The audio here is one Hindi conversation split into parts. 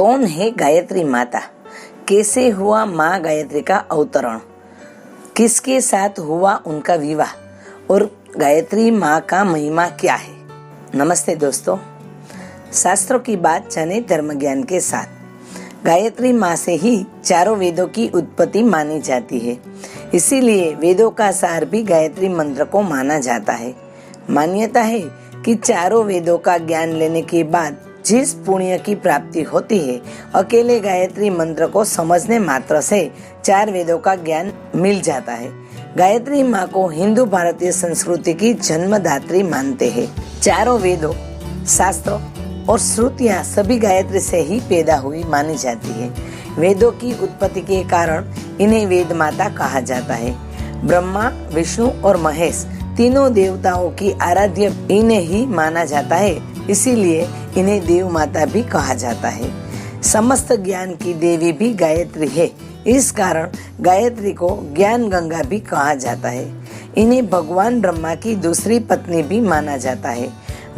कौन है गायत्री माता? कैसे हुआ माँ गायत्री का अवतरण? किसके साथ हुआ उनका विवाह? और गायत्री माँ का महिमा क्या है? नमस्ते दोस्तों, शास्त्रों की बात जाने धर्म ज्ञान के साथ। गायत्री माँ से ही चारों वेदों की उत्पत्ति मानी जाती है, इसीलिए वेदों का सार भी गायत्री मंत्र को माना जाता है। मान्यता है कि चारों वेदों का ज्ञान लेने के बाद जिस पुण्य की प्राप्ति होती है, अकेले गायत्री मंत्र को समझने मात्र से चार वेदों का ज्ञान मिल जाता है। गायत्री माँ को हिंदू भारतीय संस्कृति की जन्मदात्री मानते हैं। चारों वेदों, शास्त्रों और श्रुतियाँ सभी गायत्री से ही पैदा हुई मानी जाती है। वेदों की उत्पत्ति के कारण इन्हें वेद माता कहा जाता है। ब्रह्मा, विष्णु और महेश तीनों देवताओं की आराध्य इन्हें ही माना जाता है, इसीलिए इन्हें देव माता भी कहा जाता है। समस्त ज्ञान की देवी भी गायत्री है, इस कारण गायत्री को ज्ञान गंगा भी कहा जाता है। इन्हें भगवान ब्रह्मा की दूसरी पत्नी भी माना जाता है।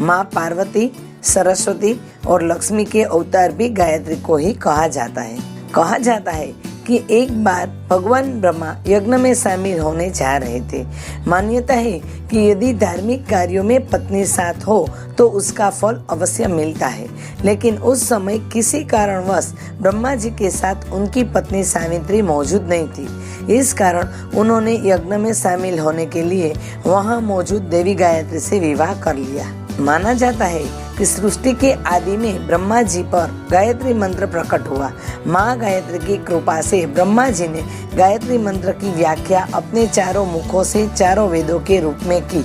माँ पार्वती, सरस्वती और लक्ष्मी के अवतार भी गायत्री को ही कहा जाता है। कहा जाता है कि एक बार भगवान ब्रह्मा यज्ञ में शामिल होने जा रहे थे। मान्यता है कि यदि धार्मिक कार्यों में पत्नी साथ हो तो उसका फल अवश्य मिलता है, लेकिन उस समय किसी कारणवश ब्रह्मा जी के साथ उनकी पत्नी सावित्री मौजूद नहीं थी। इस कारण उन्होंने यज्ञ में शामिल होने के लिए वहां मौजूद देवी गायत्री से विवाह कर लिया। माना जाता है कि सृष्टि के आदि में ब्रह्मा जी पर गायत्री मंत्र प्रकट हुआ। माँ गायत्री की कृपा से ब्रह्मा जी ने गायत्री मंत्र की व्याख्या अपने चारों मुखों से चारों वेदों के रूप में की।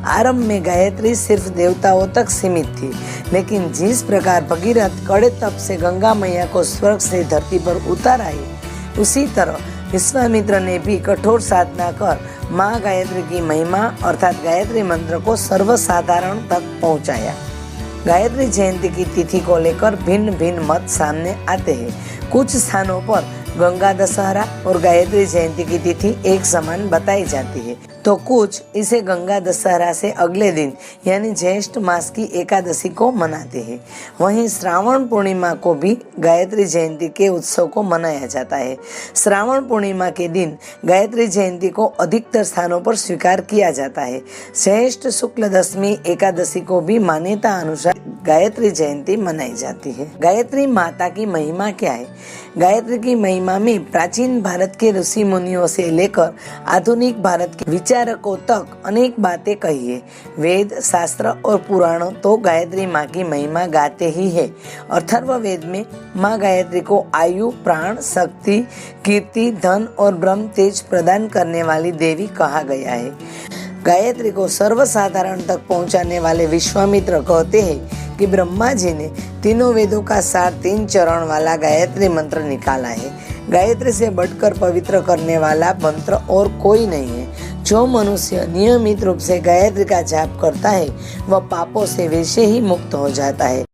आरंभ में गायत्री सिर्फ देवताओं तक सीमित थी, लेकिन जिस प्रकार भगीरथ कड़े तप से गंगा मैया को स्वर्ग से धरती पर उतार आई, उसी तरह विश्वामित्र ने भी कठोर साधना कर माँ गायत्री की महिमा अर्थात गायत्री मंत्र को सर्वसाधारण तक पहुँचाया। गायत्री जयंती की तिथि को लेकर भिन्न भिन्न मत सामने आते हैं। कुछ स्थानों पर गंगा दशहरा और गायत्री जयंती की तिथि एक समान बताई जाती है, तो कुछ इसे गंगा दशहरा से अगले दिन यानी ज्येष्ठ मास की एकादशी को मनाते हैं। वहीं श्रावण पूर्णिमा को भी गायत्री जयंती के उत्सव को मनाया जाता है। श्रावण पूर्णिमा के दिन गायत्री जयंती को अधिकतर स्थानों पर स्वीकार किया जाता है। ज्येष्ठ शुक्ल दशमी एकादशी को भी मान्यता अनुसार गायत्री जयंती मनाई जाती है। गायत्री माता की महिमा क्या है? गायत्री की महिमा में प्राचीन भारत के ऋषि मुनियों से लेकर आधुनिक भारत के विचारकों तक अनेक बातें कही है। वेद, शास्त्र और पुराण तो गायत्री माँ की महिमा गाते ही है। अथर्ववेद में माँ गायत्री को आयु, प्राण, शक्ति, कीर्ति, धन और ब्रह्म तेज प्रदान करने वाली देवी कहा गया है। गायत्री को सर्वसाधारण तक पहुँचाने वाले विश्वामित्र कहते हैं कि ब्रह्मा जी ने तीनों वेदों का सार 3 चरण वाला गायत्री मंत्र निकाला है। गायत्री से बढ़कर पवित्र करने वाला मंत्र और कोई नहीं है। जो मनुष्य नियमित रूप से गायत्री का जाप करता है वह पापों से वैसे ही मुक्त हो जाता है।